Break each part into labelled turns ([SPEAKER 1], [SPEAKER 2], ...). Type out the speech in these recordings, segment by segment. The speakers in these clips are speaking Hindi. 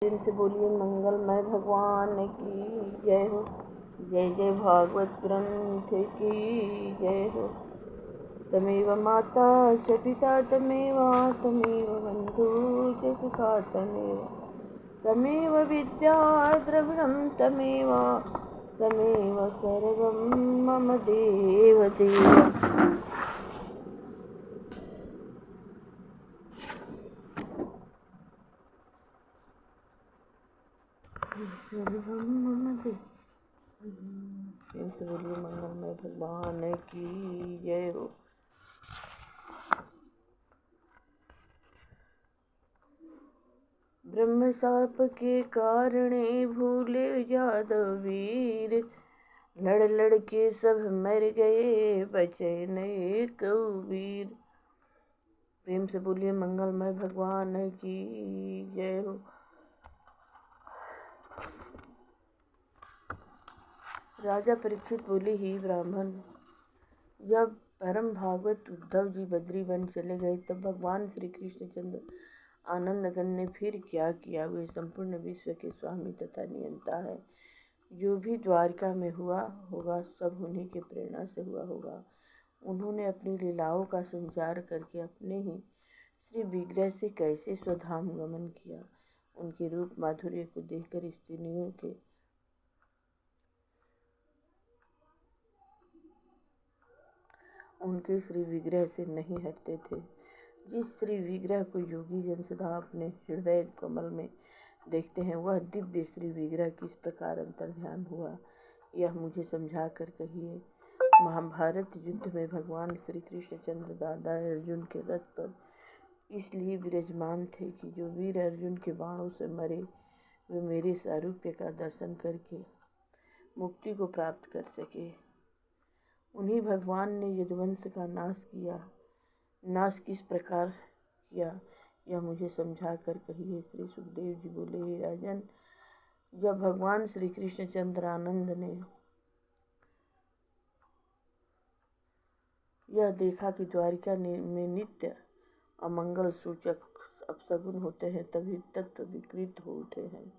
[SPEAKER 1] प्रेम से बोलिए मंगलमय भगवान की जय हो। जय जय भागवत ग्रंथ की जय हो। तमेव माता च पिता तमेव बंधु च सखा तमेव विद्या द्रविणं तमेव सर्वं मम देव देव। सर्वं मम देव। प्रेम से बोलिए मंगलमय भगवान की जय हो। ब्रह्म शाप के कारणे भूले यादव वीर, लड़ लड़ के सब मर गए बचे नए कबीर। प्रेम से बोलिए मंगलमय भगवान की जय हो। राजा परीक्षित बोले, ही ब्राह्मण, जब परम भागवत उद्धव जी बद्री वन चले गए तब भगवान श्री कृष्णचंद्र आनंदगन ने फिर क्या किया। वे संपूर्ण विश्व के स्वामी तथा नियंता है। जो भी द्वारिका में हुआ होगा सब उन्हीं के प्रेरणा से हुआ होगा। उन्होंने अपनी लीलाओं का संचार करके अपने ही श्री विग्रह से कैसे स्वधाम गमन किया। उनके रूप माधुर्य को देखकर स्त्रियों के उनके श्री विग्रह से नहीं हटते थे। जिस श्री विग्रह को योगी जन सदा अपने हृदय कमल में देखते हैं, वह दिव्य श्री विग्रह किस प्रकार अंतर्ध्यान हुआ, यह मुझे समझा कर कहिए। महाभारत युद्ध में भगवान श्री कृष्णचंद्र दादा अर्जुन के रथ पर इसलिए विराजमान थे कि जो वीर अर्जुन के बाणों से मरे वे मेरे सारूप्य का दर्शन करके मुक्ति को प्राप्त कर सके। उन्हीं भगवान ने यदुवंश का नाश किया। नाश किस प्रकार किया, यह मुझे समझा कर कहिए। श्री सुखदेव जी बोले, हे राजन, जब भगवान श्री कृष्णचंद्र आनंद ने यह देखा कि द्वारिका में नित्य अमंगल सूचक अपशगुन होते हैं, तभी तत्व विकृत हो उठे हैं।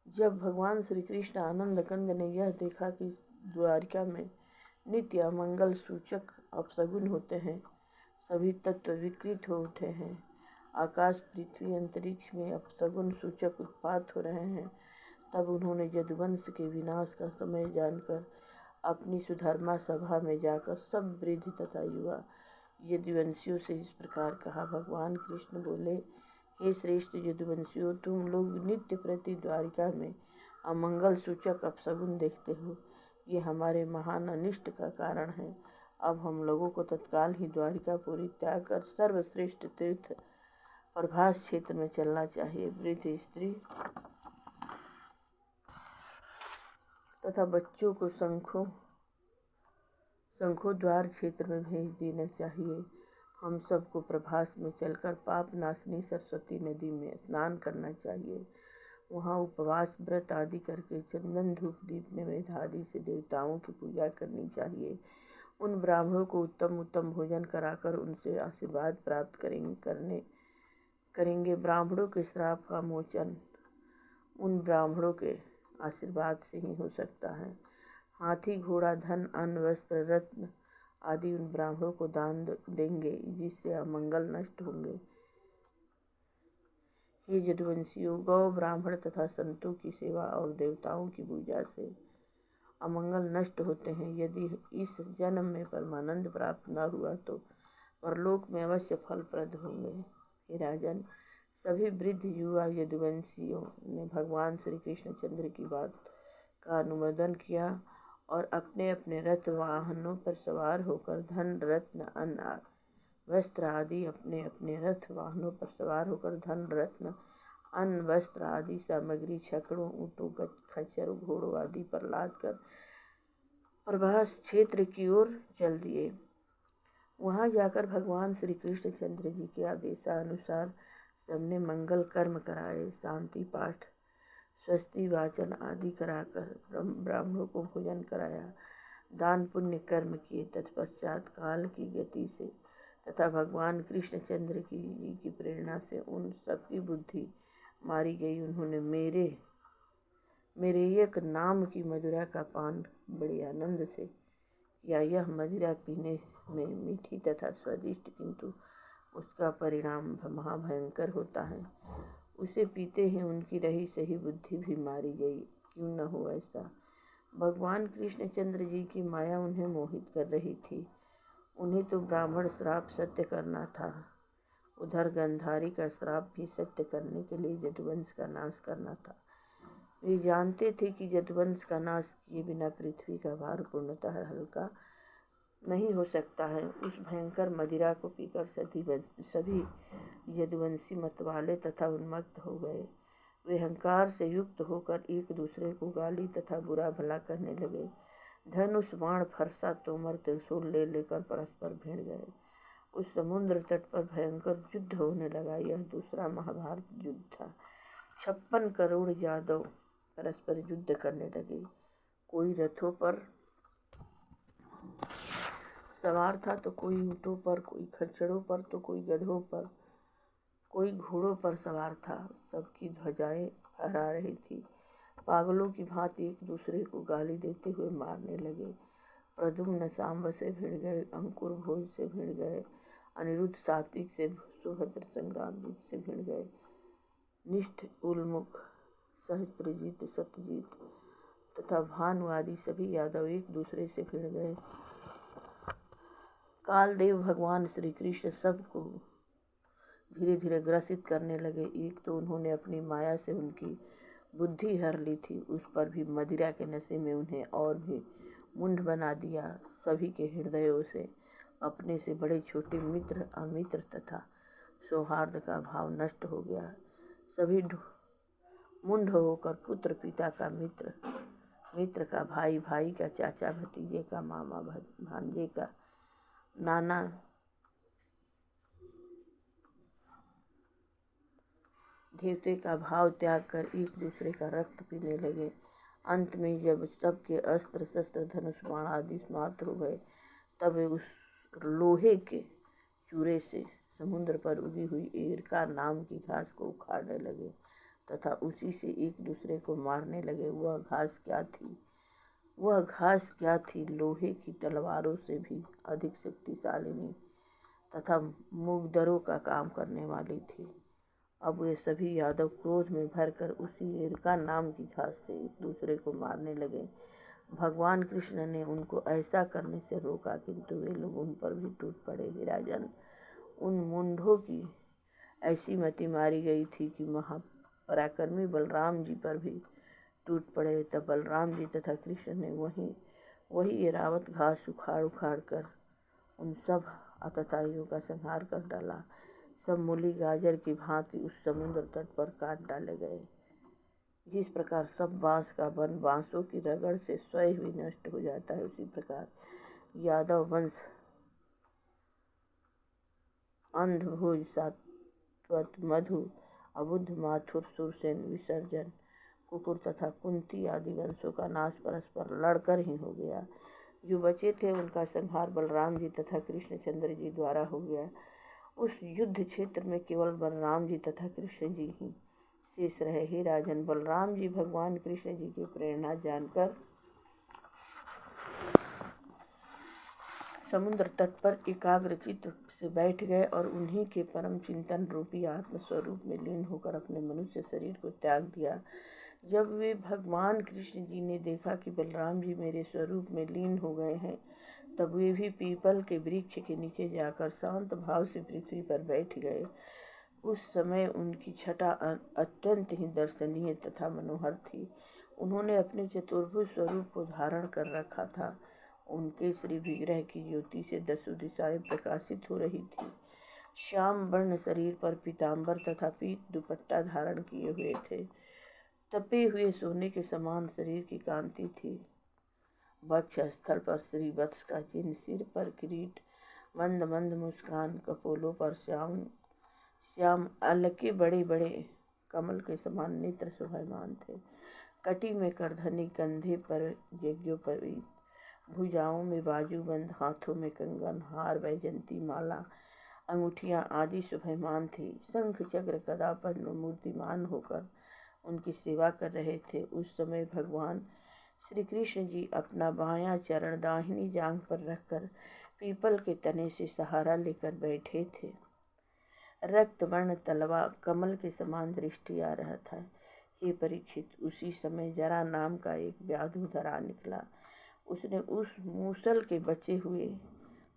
[SPEAKER 1] जब भगवान श्री कृष्ण आनंद कंद ने यह देखा कि द्वारिका में नित्य अमंगल सूचक अपशगुन होते हैं, सभी तत्व विकृत हो उठे हैं, आकाश पृथ्वी अंतरिक्ष में अपशगुन सूचक उत्पात हो रहे हैं, तब उन्होंने यदुवंश के विनाश का समय जानकर अपनी सुधर्मा सभा में जाकर सब वृद्ध तथा युवा यदुवंशियों से इस प्रकार कहा। भगवान कृष्ण बोले, हे श्रेष्ठ यदुवंशियों, तुम लोग नित्य प्रति द्वारिका में अमंगल सूचक अपशगुन देखते हो। ये हमारे महान अनिष्ट का कारण है। अब हम लोगों को तत्काल ही द्वारिका पूरी त्याग कर सर्वश्रेष्ठ तीर्थ प्रभास क्षेत्र में चलना चाहिए। वृद्ध स्त्री तथा बच्चों को शंखों द्वार क्षेत्र में भेज देना चाहिए। हम सबको प्रभास में चलकर पाप नाशनी सरस्वती नदी में स्नान करना चाहिए। वहाँ उपवास व्रत आदि करके चंदन धूप दीप नैवेद्य आदि से देवताओं की पूजा करनी चाहिए। उन ब्राह्मणों को उत्तम उत्तम भोजन कराकर उनसे आशीर्वाद प्राप्त करेंगे। ब्राह्मणों के श्राप का मोचन उन ब्राह्मणों के आशीर्वाद से ही हो सकता है। हाथी घोड़ा धन अन्न वस्त्र रत्न आदि उन ब्राह्मणों को दान देंगे, जिससे अमंगल नष्ट होंगे। हे यदुवंशियों, गौ ब्राह्मण तथा संतों की सेवा और देवताओं की पूजा से अमंगल नष्ट होते हैं। यदि इस जन्म में परमानंद प्राप्त न हुआ तो परलोक में अवश्य फलप्रद होंगे। हे राजन, सभी वृद्ध युवा यदुवंशियों ने भगवान श्री कृष्णचंद्र की बात का अनुमोदन किया और अपने अपने रथ वाहनों पर सवार होकर धन रत्न अन्न वस्त्र आदि सामग्री छकड़ों ऊँटों खच्चरों घोड़ों आदि पर लाद कर प्रभास क्षेत्र की ओर चल दिए। वहाँ जाकर भगवान श्री कृष्णचंद्र जी के आदेशानुसार सबने मंगल कर्म कराए, शांति पाठ स्वस्ति वाचन आदि कराकर ब्राह्मणों को भोजन कराया, दान पुण्य कर्म किए। तत्पश्चात काल की गति से तथा भगवान कृष्णचंद्र की प्रेरणा से उन सबकी बुद्धि मारी गई। उन्होंने मेरे एक नाम की मदिरा का पान बड़े आनंद से किया। यह मदिरा पीने में मीठी तथा स्वादिष्ट, किंतु उसका परिणाम महाभयंकर होता है। उसे पीते ही उनकी रही सही बुद्धि भी मारी गई। क्यों न हो ऐसा। भगवान कृष्णचंद्र जी की माया उन्हें मोहित कर रही थी। उन्हें तो ब्राह्मण श्राप सत्य करना था, उधर गंधारी का श्राप भी सत्य करने के लिए यदुवंश का नाश करना था। वे जानते थे कि यदुवंश का नाश किए बिना पृथ्वी का भार पूर्णतः हल्का नहीं हो सकता है। उस भयंकर मदिरा को पीकर सभी यदुवंशी मतवाले तथा उन्मत्त हो गए। वे अहंकार से युक्त होकर एक दूसरे को गाली तथा बुरा भला कहने लगे। धनुष, बाण, फरसा, तोमर, त्रिशूल ले लेकर परस्पर भिड़ गए। उस समुद्र तट पर भयंकर युद्ध होने लगा। यह दूसरा महाभारत युद्ध था। 56 करोड़ यादव परस्पर युद्ध करने लगे। कोई रथों पर सवार था तो कोई ऊँटों पर, कोई खच्चरों पर तो कोई गधों पर, कोई घोड़ों पर सवार था। सबकी ध्वजाएं फहरा रही थी। पागलों की भांति एक दूसरे को गाली देते हुए मारने लगे। प्रद्युम्न सांब से भिड़ गए, अंकुर भोज से भिड़ गए, अनिरुद्ध सात्विक से, सुभद्र संग्रामजीत से भिड़ गए, निष्ठ, उल्मुख, सहस्त्रजीत, सत्यजीत तथा भानुवादी सभी यादव एक दूसरे से भिड़ गए। कालदेव भगवान श्री कृष्ण सबको धीरे धीरे ग्रसित करने लगे। एक तो उन्होंने अपनी माया से उनकी बुद्धि हर ली थी, उस पर भी मदिरा के नशे में उन्हें और भी मुंड बना दिया। सभी के हृदयों से अपने से बड़े छोटे मित्र, अमित्र तथा सौहार्द का भाव नष्ट हो गया। सभी मुंड होकर पुत्र पिता का मित्र, मित्र का भाई, भाई का चाचा, भतीजे का मामा, भांजे का नाना, देवते का भाव त्याग कर एक दूसरे का रक्त पीने लगे। अंत में जब सबके अस्त्र शस्त्र, धनुष, बाण आदि समाप्त हो गए, तब वे उस लोहे के चूरे से समुद्र पर उगी हुई एरका नाम की घास को उखाड़ने लगे तथा उसी से एक दूसरे को मारने लगे। वह घास क्या थी? लोहे की तलवारों से भी अधिक शक्तिशालिनी तथा मुगदरों का काम करने वाली थी। अब वे सभी यादव क्रोध में भरकर उसी एरका नाम की घास से एक दूसरे को मारने लगे। भगवान कृष्ण ने उनको ऐसा करने से रोका, किंतु वे लोग उन पर भी टूट पड़े। हे राजन, उन मुंडों की ऐसी मति मारी गई थी कि महापराक्रमी बलराम जी पर भी टूट पड़े। तब बलराम जी तथा कृष्ण ने वही एरावत घास उखाड़ कर उन सब आतताइयों का संहार कर डाला। सब मूली गाजर की भांति उस समुद्र तट पर काट डाले गए। जिस प्रकार सब बांस का वन बांसों की रगड़ से स्वयं ही नष्ट हो जाता है, उसी प्रकार यादव वंश अंधभोज, सात्वत, मधु, अबुद्ध, माथुर, सुरसेन, विसर्जन, कुकुर तथा कुंती आदि वंशों का नाश परस्पर लड़कर ही हो गया। जो बचे थे उनका संहार बलराम जी तथा कृष्णचंद्र जी द्वारा हो गया। उस युद्ध क्षेत्र में केवल बलराम जी तथा कृष्ण जी ही शेष रहे। हे राजन, बलराम जी भगवान कृष्ण जी की प्रेरणा जानकर समुद्र तट पर एकाग्रचित्त से बैठ गए और उन्हीं के परम चिंतन रूपी आत्म स्वरूप में लीन होकर अपने मनुष्य शरीर को त्याग दिया। जब वे भगवान कृष्ण जी ने देखा कि बलराम जी मेरे स्वरूप में लीन हो गए हैं, तब वे भी पीपल के वृक्ष के नीचे जाकर शांत भाव से पृथ्वी पर बैठ गए। उस समय उनकी छटा अत्यंत ही दर्शनीय तथा मनोहर थी। उन्होंने अपने चतुर्भुज स्वरूप को धारण कर रखा था। उनके श्री विग्रह की ज्योति से दसों दिशाएं प्रकाशित हो रही थी। श्याम वर्ण शरीर पर पीताम्बर तथा पीत दुपट्टा धारण किए हुए थे। तपे हुए सोने के समान शरीर की कांति थी। वक्ष स्थल पर श्रीवत्स का चिन्ह, सिर पर किरीट, मंद मंद मुस्कान, कपोलों पर श्याम अलके बड़े बड़े कमल के समान नेत्र शोभायमान थे। कटी में करधनी, कंधे पर यज्ञोपवीत, भुजाओं में बाजूबंद, हाथों में कंगन, हार, वैजंती माला, अंगूठियाँ आदि शोभायमान थी। शंख चक्र गदा पद्म मूर्तिमान होकर उनकी सेवा कर रहे थे। उस समय भगवान श्री कृष्ण जी अपना बायां चरण दाहिनी जांघ पर रखकर पीपल के तने से सहारा लेकर बैठे थे। रक्त वर्ण तलवा कमल के समान दृष्टि आ रहा था। हे परीक्षित, उसी समय जरा नाम का एक व्याध उधर आ निकला। उसने उस मूसल के बचे हुए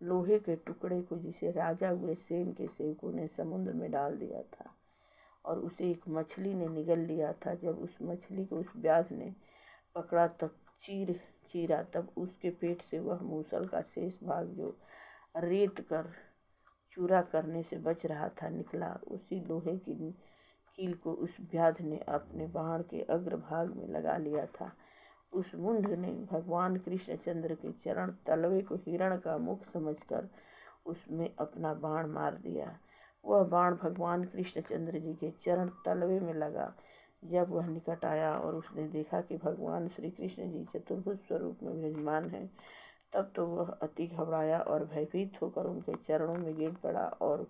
[SPEAKER 1] लोहे के टुकड़े को, जिसे राजा उग्रसेन के सेवकों ने समुद्र में डाल दिया था, और उसे एक मछली ने निगल लिया था। जब उस मछली को उस व्याध ने पकड़ा तब चीरा, तब उसके पेट से वह मूसल का शेष भाग, जो रेत कर चूरा करने से बच रहा था, निकला। उसी लोहे की कील को उस व्याध ने अपने बाण के अग्रभाग में लगा लिया था। उस मुंड ने भगवान कृष्णचंद्र के चरण तलवे को हिरण का मुख समझकर उसमें अपना बाण मार दिया। वह बाण भगवान कृष्णचंद्र जी के चरण तलवे में लगा। जब वह निकट आया और उसने देखा कि भगवान श्री कृष्ण जी चतुर्भुज स्वरूप में विराजमान हैं, तब तो वह अति घबराया और भयभीत होकर उनके चरणों में गिर पड़ा और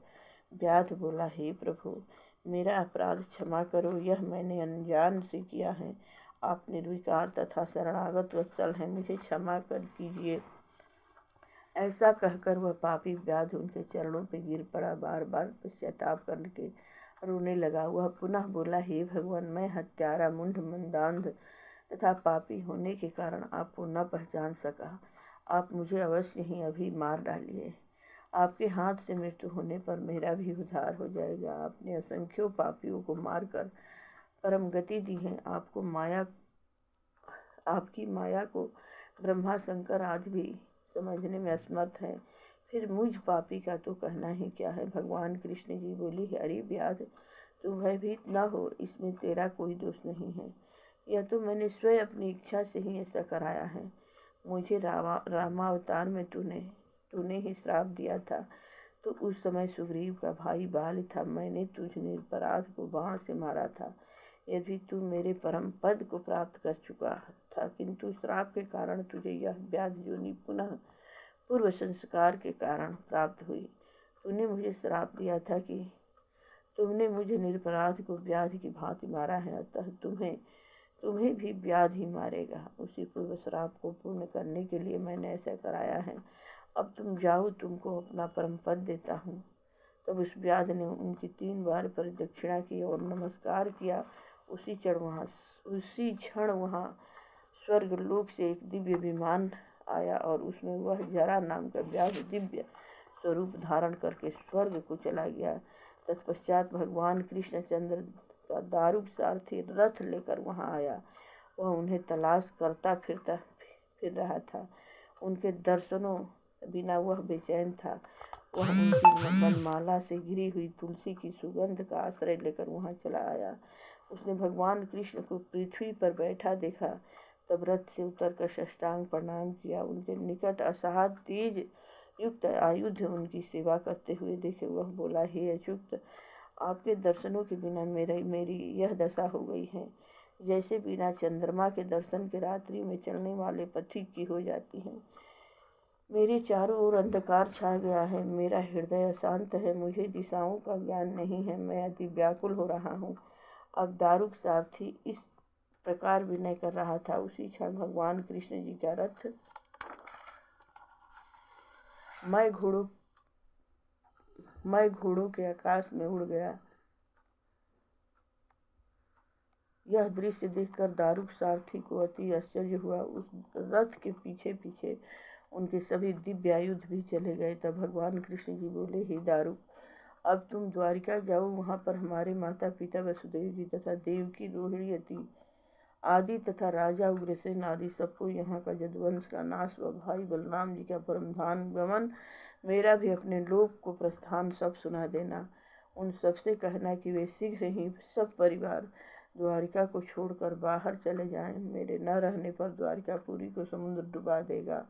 [SPEAKER 1] व्याध बोला, हे प्रभु, मेरा अपराध क्षमा करो, यह मैंने अनजान से किया है। आप निर्विकार तथा शरणागत वत्सल हैं, मुझे क्षमा कर कीजिए। ऐसा कहकर वह पापी व्याध उनके चरणों पर गिर पड़ा। बार बार पश्चाताप करके रोने लगा। वह पुनः बोला, हे भगवान, मैं हत्यारा, मूढ़, मंदांध तथा पापी होने के कारण आपको न पहचान सका। आप मुझे अवश्य ही अभी मार डालिए। आपके हाथ से मृत्यु होने पर मेरा भी उद्धार हो जाएगा। आपने असंख्यों पापियों को मारकर परम गति दी है। आपकी माया को ब्रह्मा शंकर आदि भी समझने में असमर्थ है, फिर मुझ पापी का तो कहना ही क्या है। भगवान कृष्ण जी बोली, अरे व्याध, तू भयभीत न हो, इसमें तेरा कोई दोष नहीं है। यह तो मैंने स्वयं अपनी इच्छा से ही ऐसा कराया है। मुझे रामावतार में तूने ही श्राप दिया था, तो उस समय सुग्रीव का भाई बाल था। मैंने तुझ निरपराध को बाण से मारा था। यदि तू मेरे परम पद को प्राप्त कर चुका था, किंतु श्राप के कारण तुझे यह व्याध योनि पुनः पूर्व संस्कार के कारण प्राप्त हुई। तूने मुझे श्राप दिया था कि तुमने मुझे निरपराध को व्याध की भांति मारा है, अतः तुम्हें भी व्याध ही मारेगा। उसी पूर्व श्राप को पूर्ण करने के लिए मैंने ऐसा कराया है। अब तुम जाओ, तुमको अपना परम पद देता हूँ। तब उस व्याध ने उनकी 3 बार प्रदक्षिणा की और नमस्कार किया। उसी क्षण वहाँ स्वर्गलोक से एक दिव्य विमान आया और उसमें वह जरा नाम का व्याध दिव्य स्वरूप धारण करके स्वर्ग को चला गया। तत्पश्चात भगवान कृष्णचंद्र का दारुक सारथी रथ लेकर वहाँ आया। वह उन्हें तलाश करता फिर रहा था। उनके दर्शनों बिना वह बेचैन था। वह उनकी वनमाला से घिरी हुई तुलसी की सुगंध का आश्रय लेकर वहाँ चला आया। उसने भगवान कृष्ण को पृथ्वी पर बैठा देखा, तब रथ से उतरकर साष्टांग प्रणाम किया। उनके निकट असाध तेज युक्त आयुध उनकी सेवा करते हुए देखे वह बोला, हे अच्युत, आपके दर्शनों के बिना मेरी यह दशा हो गई है, जैसे बिना चंद्रमा के दर्शन के रात्रि में चलने वाले पथिक की हो जाती है। मेरे चारों ओर अंधकार छा गया है, मेरा हृदय अशांत है, मुझे दिशाओं का ज्ञान नहीं है, मैं अति व्याकुल हो रहा हूँ। अब दारुक सारथी इस प्रकार विनय कर रहा था, उसी क्षण भगवान कृष्ण जी का रथ मैं घोड़ों के आकाश में उड़ गया। यह दृश्य देखकर दारुक सारथी को अति आश्चर्य हुआ। उस रथ के पीछे पीछे उनके सभी दिव्यायुध भी चले गए। तब भगवान कृष्ण जी बोले, हे दारुक, अब तुम द्वारिका जाओ, वहाँ पर हमारे माता पिता वसुदेव जी तथा देवकी रोहिणी आदि तथा राजा उग्रसेन आदि सबको यहाँ का यदुवंश का नाश व भाई बलराम जी का परमधाम गमन, मेरा भी अपने लोक को प्रस्थान सब सुना देना। उन सबसे कहना कि वे शीघ्र ही सब परिवार द्वारिका को छोड़कर बाहर चले जाएं। मेरे न रहने पर द्वारिकापुरी को समुद्र डुबा देगा।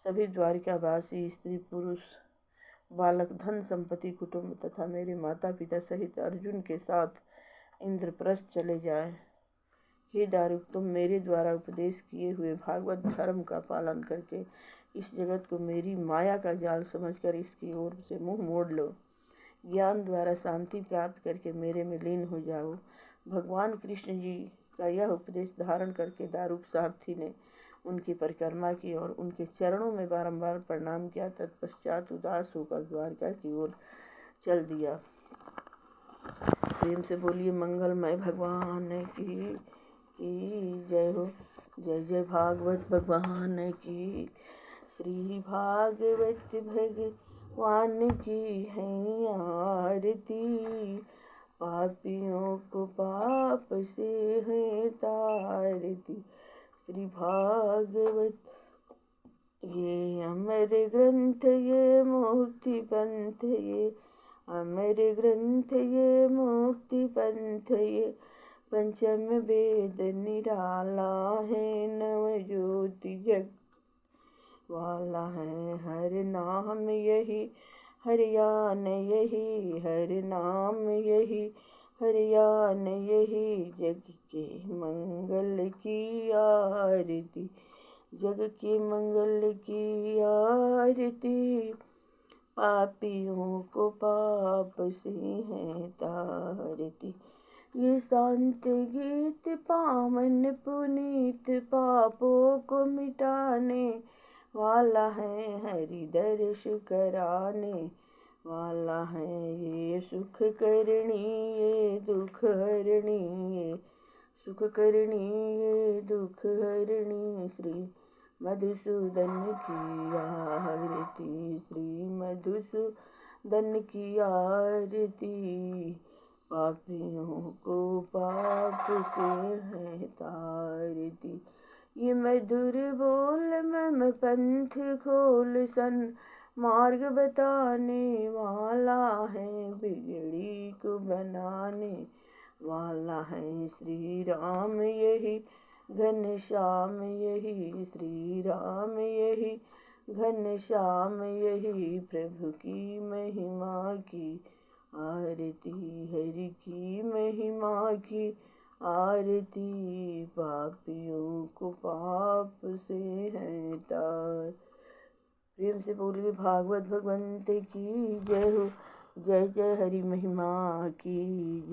[SPEAKER 1] सभी द्वारिकावासी स्त्री पुरुष बालक धन संपत्ति कुटुंब तथा मेरे माता पिता सहित अर्जुन के साथ इंद्रप्रस्थ चले जाए। हे दारुक, तुम मेरे द्वारा उपदेश किए हुए भागवत धर्म का पालन करके इस जगत को मेरी माया का जाल समझकर इसकी ओर से मुंह मोड़ लो। ज्ञान द्वारा शांति प्राप्त करके मेरे में लीन हो जाओ। भगवान कृष्ण जी का यह उपदेश धारण करके दारूक सारथी ने उनकी परिक्रमा की और उनके चरणों में बारंबार प्रणाम किया। तत्पश्चात उदास होकर द्वारका की ओर चल दिया। प्रेम से बोलिए मंगलमय भगवान की जय हो। जय जय भागवत भगवान की। श्री भागवत भगवान की है आरती। पापियों को पाप से है तारती। श्री भागवत ये अमर ग्रंथ, ये मुक्ति पंथ, ये अमर ग्रंथ, ये मुक्ति पंथ, ये पंचम वेद निराला है, नव ज्योति जग वाला है। हर नाम यही हरियान यही, हर नाम यही हरियान यही, जग के मंगल की आरती, जग के मंगल की आरती। पापियों को पाप से है तारती। ये शांत गीत पावन पुनीत, पापों को मिटाने वाला है, हरि दर्श कराने वाला है। ये सुख करणी, ये दुख हरणी, ये सुख करणी, ये दुख हरणी। श्री मधुसूदन की आरती, श्री मधुसूदन की आरती। पापियों को पाप से है तारती। ये मधुर बोल मम पंथ खोल, सन मार्ग बताने वाला है, बिगड़ी को बनाने वाला है। श्री राम यही घनश्याम यही, श्री राम यही घनश्याम यही, प्रभु की महिमा की आरती, हरि की महिमा की आरती। पापियों को पाप से है तार। प्रेम से बोलिए भागवत भगवंत की जय हो। जय जय हरि महिमा की जय।